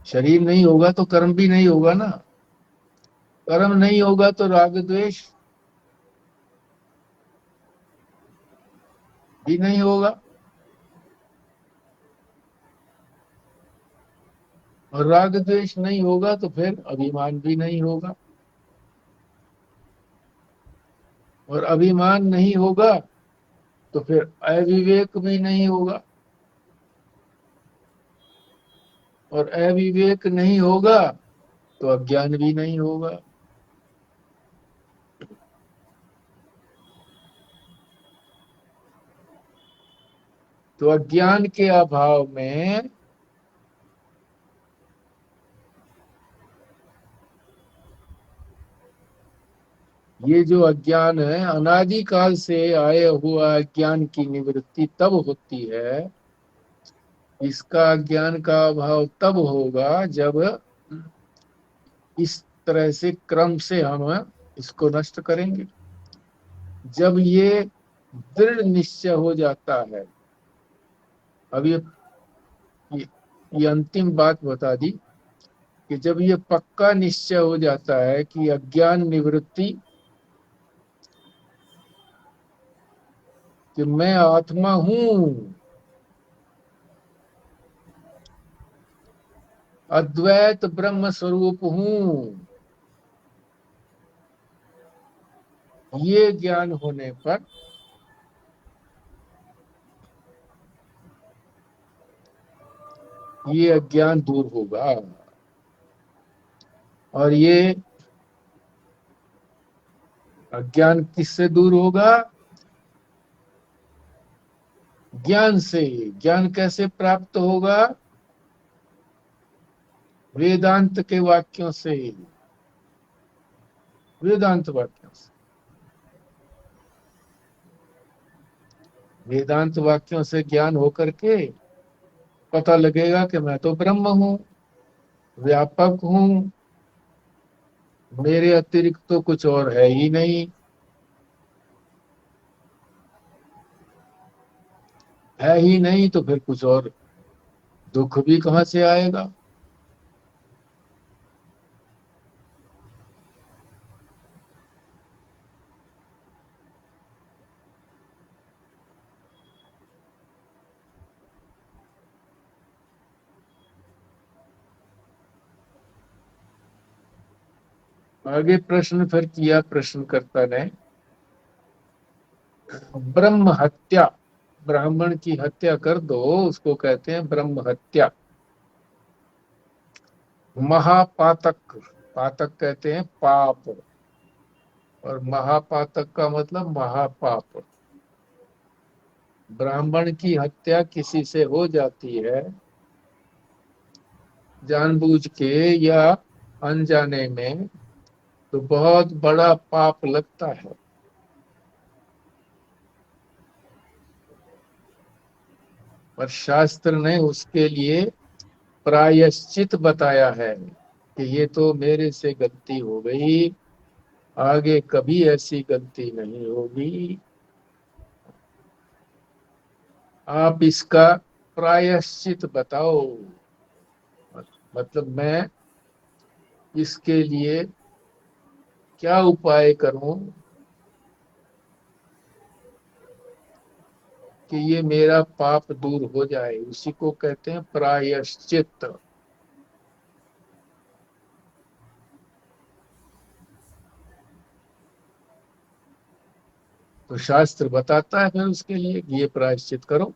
शरीर नहीं होगा तो कर्म भी नहीं होगा ना। कर्म नहीं होगा तो राग द्वेष भी नहीं होगा, और राग द्वेष नहीं होगा तो फिर अभिमान भी नहीं होगा, और अभिमान नहीं होगा तो फिर अविवेक भी नहीं होगा, और अविवेक नहीं होगा तो अज्ञान भी नहीं होगा। तो अज्ञान के अभाव में ये जो अज्ञान है, अनादिकाल से आए हुआ अज्ञान की निवृत्ति तब होती है। इसका अज्ञान का अभाव तब होगा जब इस तरह से क्रम से हम इसको नष्ट करेंगे। जब ये दृढ़ निश्चय हो जाता है। अब ये, ये अंतिम बात बता दी कि जब ये पक्का निश्चय हो जाता है कि अज्ञान निवृत्ति, कि मैं आत्मा हूं, अद्वैत ब्रह्म स्वरूप हूं, ये ज्ञान होने पर ये अज्ञान दूर होगा। और ये अज्ञान किससे दूर होगा? ज्ञान से। ज्ञान कैसे प्राप्त होगा? वेदांत के वाक्यों से। वेदांत वाक्यों से। वेदांत वाक्यों से ज्ञान होकर के पता लगेगा कि मैं तो ब्रह्म हूँ, व्यापक हूँ, मेरे अतिरिक्त तो कुछ और है ही नहीं। है ही नहीं तो फिर कुछ और दुख भी कहाँ से आएगा। आगे प्रश्न फिर किया प्रश्नकर्ता ने, ब्रह्म हत्या, ब्राह्मण की हत्या कर दो, उसको कहते हैं ब्रह्म हत्या। महापातक, पातक कहते हैं पाप, और महापातक का मतलब महापाप। ब्राह्मण की हत्या किसी से हो जाती है जानबूझ के या अनजाने में, तो बहुत बड़ा पाप लगता है। पर शास्त्र ने उसके लिए प्रायश्चित बताया है कि ये तो मेरे से गलती हो गई, आगे कभी ऐसी गलती नहीं होगी, आप इसका प्रायश्चित बताओ। मतलब मैं इसके लिए क्या उपाय करूं कि ये मेरा पाप दूर हो जाए, उसी को कहते हैं प्रायश्चित। तो शास्त्र बताता है फिर उसके लिए कि ये प्रायश्चित करो,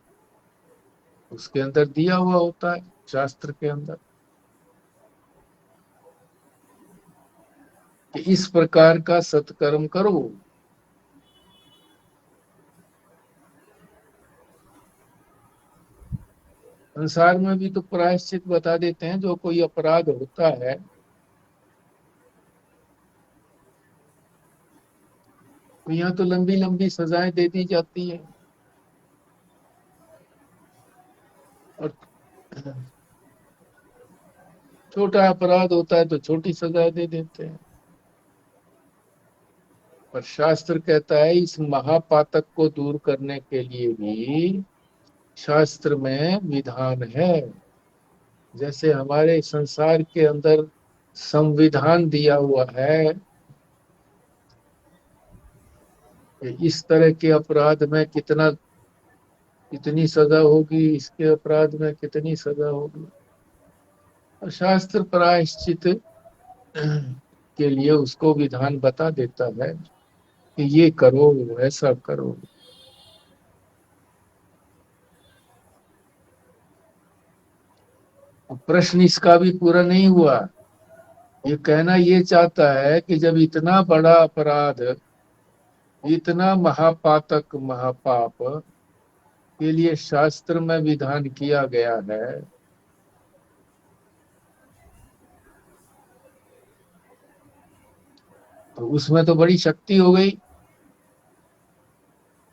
उसके अंदर दिया हुआ होता है शास्त्र के अंदर कि इस प्रकार का सत्कर्म करो। संसार में भी तो प्रायश्चित बता देते हैं, जो कोई अपराध होता है तो यहाँ तो लंबी लंबी सजाएं दे दी जाती है, और छोटा अपराध होता है तो छोटी सजा दे देते हैं। पर शास्त्र कहता है इस महापातक को दूर करने के लिए भी शास्त्र में विधान है। जैसे हमारे संसार के अंदर संविधान दिया हुआ है कि इस तरह के अपराध में कितनी सजा होगी, इसके अपराध में कितनी सजा होगी। और शास्त्र प्रायश्चित के लिए उसको विधान बता देता है कि ये करो, ऐसा करो। प्रश्न इसका भी पूरा नहीं हुआ। ये कहना ये चाहता है कि जब इतना बड़ा अपराध, इतना महापातक महापाप के लिए शास्त्र में विधान किया गया है, तो उसमें तो बड़ी शक्ति हो गई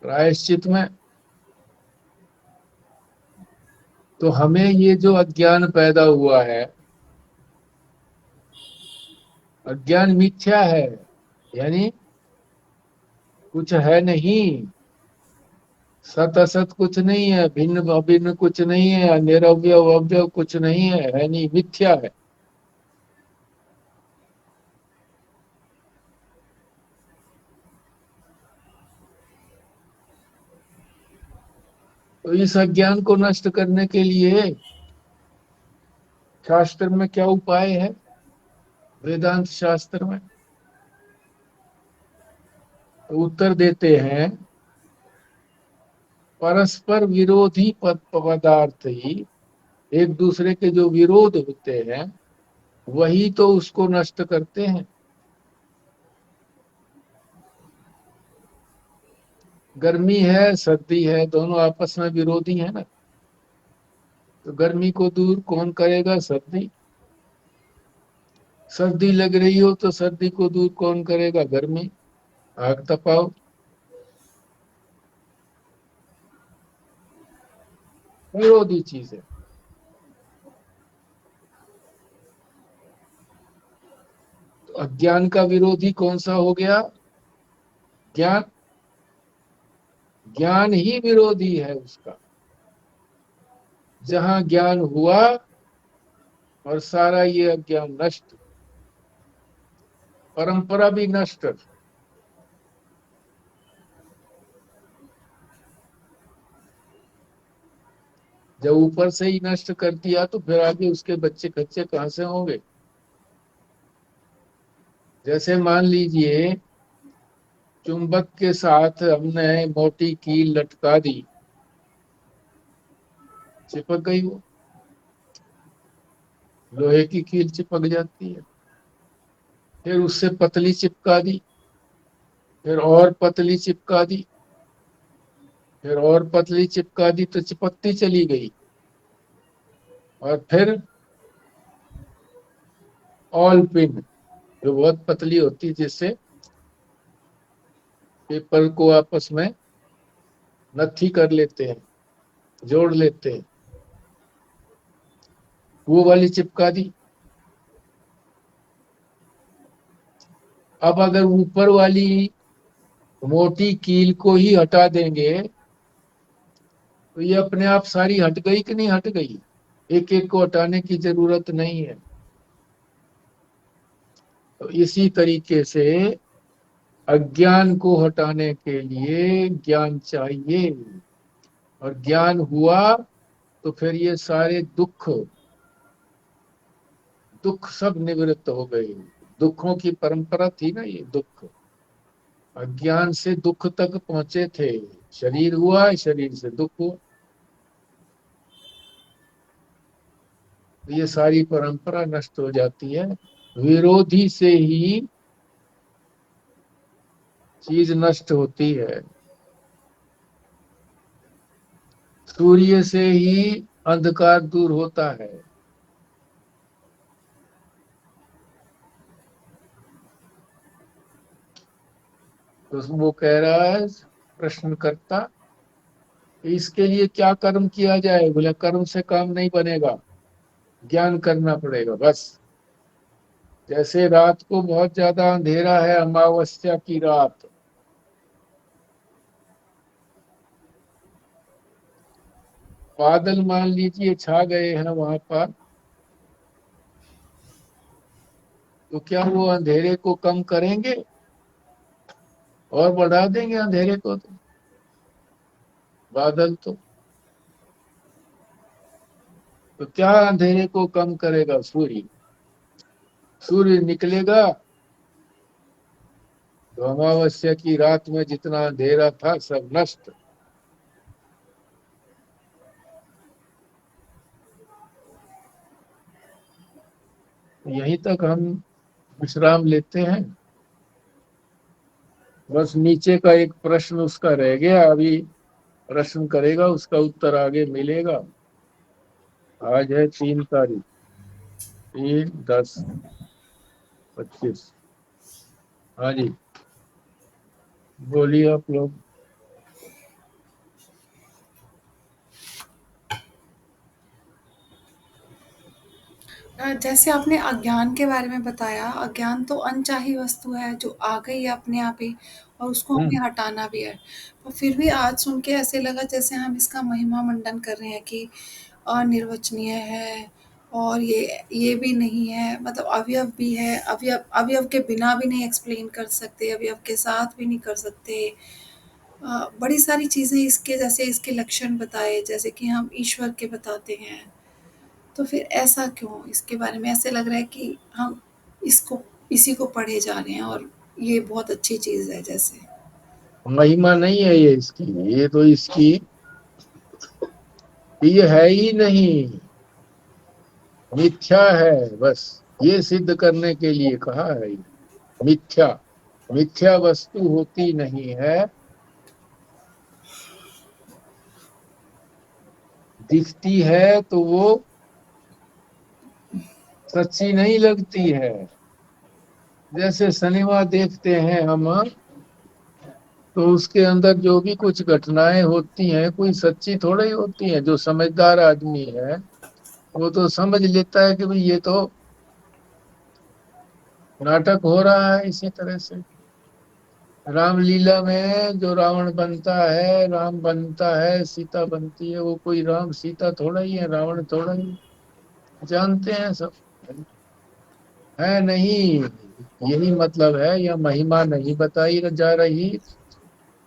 प्रायश्चित में। तो हमें ये जो अज्ञान पैदा हुआ है, अज्ञान मिथ्या है, यानी कुछ है नहीं, सत असत कुछ नहीं है, भिन्न अभिन्न कुछ नहीं है, निरवय अवयव कुछ नहीं है नहीं, मिथ्या है। तो इस अज्ञान को नष्ट करने के लिए शास्त्र में क्या उपाय है, वेदांत शास्त्र में तो उत्तर देते हैं, परस्पर विरोधी पदार्थ ही, एक दूसरे के जो विरोध होते हैं वही तो उसको नष्ट करते हैं। गर्मी है सर्दी है, दोनों आपस में विरोधी है ना, तो गर्मी को दूर कौन करेगा, सर्दी। सर्दी लग रही हो तो सर्दी को दूर कौन करेगा? गर्मी, आग तपाओ। विरोधी चीज है। तो अज्ञान का विरोधी कौन सा हो गया? ज्ञान। ज्ञान ही विरोधी है उसका। जहां ज्ञान हुआ और सारा ये अज्ञान नष्ट, परंपरा भी नष्ट। जब ऊपर से ही नष्ट कर दिया तो फिर आगे उसके बच्चे खच्चे कहां से होंगे? जैसे मान लीजिए चुंबक के साथ हमने मोटी कील लटका दी, चिपक गई वो। लोहे की कील चिपक जाती है। फिर उससे पतली चिपका दी, फिर और पतली चिपका दी, फिर और पतली चिपका दी तो चिपकती चली गई। और फिर ऑल पिन, जो बहुत पतली होती है, जिससे पेपर को आपस में नत्थी कर लेते हैं, जोड़ लेते हैं, वो वाली चिपका दी। अब अगर ऊपर वाली मोटी कील को ही हटा देंगे तो ये अपने आप सारी हट गई कि नहीं हट गई? एक एक को हटाने की जरूरत नहीं है। तो इसी तरीके से अज्ञान को हटाने के लिए ज्ञान चाहिए। और ज्ञान हुआ तो फिर ये सारे दुख दुख सब निवृत्त हो गए। दुखों की परंपरा थी ना ये दुख। अज्ञान से दुख तक पहुंचे थे। शरीर हुआ, शरीर से दुख हुआ। तो ये सारी परंपरा नष्ट हो जाती है। विरोधी से ही चीज नष्ट होती है। सूर्य से ही अंधकार दूर होता है। तो वो कह रहा है प्रश्नकर्ता, इसके लिए क्या कर्म किया जाए? बोले कर्म से काम नहीं बनेगा, ज्ञान करना पड़ेगा बस। जैसे रात को बहुत ज्यादा अंधेरा है, अमावस्या की रात, बादल मान लीजिए छा गए हैं वहां पर, तो क्या वो अंधेरे को कम करेंगे और बढ़ा देंगे अंधेरे को? तो बादल तो क्या अंधेरे को कम करेगा? सूर्य। सूर्य निकलेगा तो अमावस्या की रात में जितना अंधेरा था सब नष्ट। यहीं तक हम विश्राम लेते हैं। बस नीचे का एक प्रश्न उसका रह गया, अभी प्रश्न करेगा, उसका उत्तर आगे मिलेगा। आज है 3 तारीख, 3/10/25। हाँ जी, बोलिए आप लोग। जैसे आपने अज्ञान के बारे में बताया, अज्ञान तो अनचाही वस्तु है जो आ गई है अपने आप ही, और उसको हम्म। हमें हटाना भी है। पर फिर भी आज सुन के ऐसे लगा जैसे हम इसका महिमा मंडन कर रहे हैं कि अनिर्वचनीय है, और ये भी नहीं है, मतलब अवयव भी है, अवयव अवयव के बिना भी नहीं एक्सप्लेन कर सकते, अवयव के साथ भी नहीं कर सकते। बड़ी सारी चीज़ें इसके, जैसे इसके लक्षण बताए, जैसे कि हम ईश्वर के बताते हैं। तो फिर ऐसा क्यों? इसके बारे में ऐसे लग रहा है कि हम इसको इसी को पढ़े जा रहे हैं, और ये बहुत अच्छी चीज़ है जैसे। महिमा नहीं है ये इसकी, ये तो इसकी, ये है ही नहीं, मिथ्या है बस। ये सिद्ध करने के लिए कहा है ये। मिथ्या, मिथ्या वस्तु होती नहीं है। दिखती है तो वो सच्ची नहीं लगती है। जैसे सिनेमा देखते हैं हम, तो उसके अंदर जो भी कुछ घटनाएं होती हैं कोई सच्ची थोड़ा ही होती हैं। जो समझदार आदमी है वो तो समझ लेता है कि भाई ये तो नाटक हो रहा है। इसी तरह से रामलीला में जो रावण बनता है, राम बनता है, सीता बनती है, वो कोई राम सीता थोड़ा ही है, रावण थोड़ा ही है। जानते हैं सब, है नहीं। यही मतलब है, यह महिमा नहीं बताई जा रही,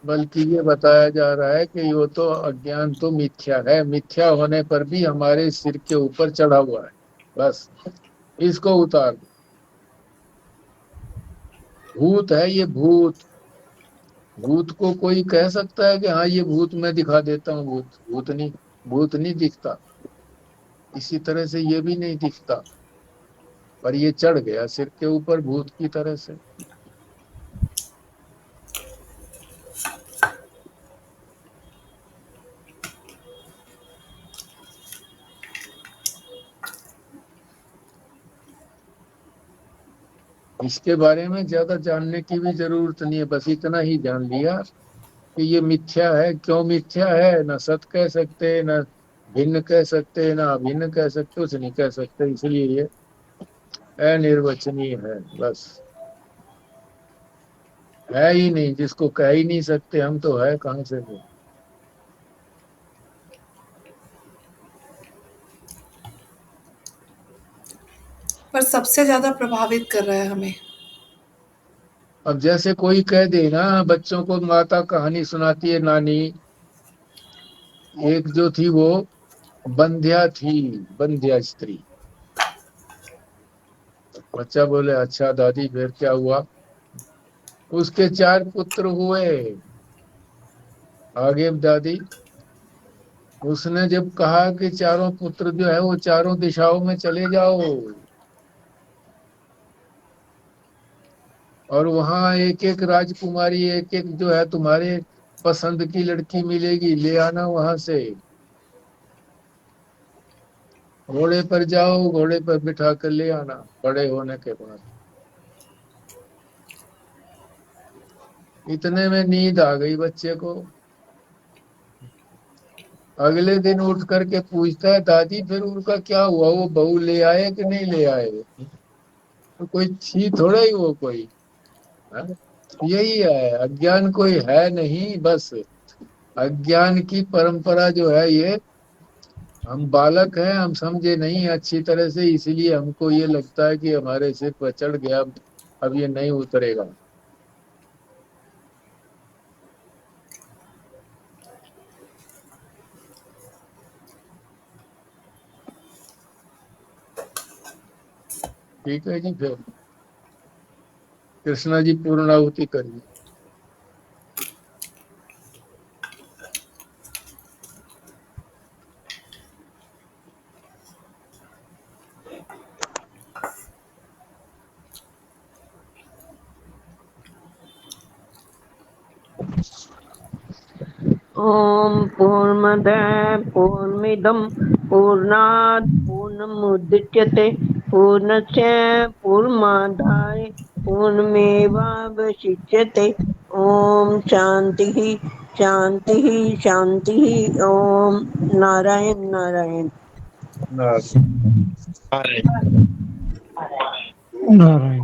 बल्कि ये बताया जा रहा है कि वो तो अज्ञान तो मिथ्या है, मिथ्या होने पर भी हमारे सिर के ऊपर चढ़ा हुआ है। बस इसको उतार दो। भूत है ये, भूत। भूत को कोई कह सकता है कि हाँ ये भूत, मैं दिखा देता हूँ भूत? भूत नहीं दिखता। इसी तरह से ये भी नहीं दिखता, पर ये चढ़ गया सिर के ऊपर भूत की तरह से। इसके बारे में ज्यादा जानने की भी जरूरत नहीं है, बस इतना ही जान लिया कि ये मिथ्या है। क्यों मिथ्या है? ना सत कह सकते, ना भिन्न कह सकते, ना अभिन्न कह सकते, कुछ नहीं कह सकते, इसलिए ये अनिर्वचनीय है। बस है ही नहीं, जिसको कह ही नहीं सकते हम, तो है कहाँ से वो? पर सबसे ज़्यादा प्रभावित कर रहा है हमें। अब जैसे कोई कह दे ना, बच्चों को माता कहानी सुनाती है नानी, एक जो थी वो बंध्या थी, बंध्या स्त्री। बच्चा बोले अच्छा दादी फिर क्या हुआ? उसके 4 पुत्र हुए। आगे दादी, उसने जब कहा कि चारों पुत्र जो है वो चारों दिशाओं में चले जाओ, और वहां एक एक राजकुमारी, एक एक जो है तुम्हारे पसंद की लड़की मिलेगी, ले आना वहां से। घोड़े पर जाओ, घोड़े पर बिठा कर ले आना बड़े होने के बाद। इतने में नींद आ गई बच्चे को। अगले दिन उठ करके पूछता है दादी फिर उनका क्या हुआ, वो बहू ले आए कि नहीं ले आए? तो कोई थी थोड़ा ही वो कोई, है? यही है, अज्ञान कोई है नहीं, बस अज्ञान की परंपरा जो है ये। हम बालक हैं, हम समझे नहीं अच्छी तरह से, इसलिए हमको ये लगता है कि हमारे सिर पर चढ़ गया, अब ये नहीं उतरेगा। ठीक है जी, फिर कृष्णा जी पूर्णाहुति करिए। ओम पूर्णमद पूर्णमिदं पूर्णात् पूर्णमुदच्यते पूर्णस्य पूर्णमादाय पूर्णमेवावशिष्यते। ओम शांति शांति शांति। ओम नारायण नारायण नारायण। नारायण।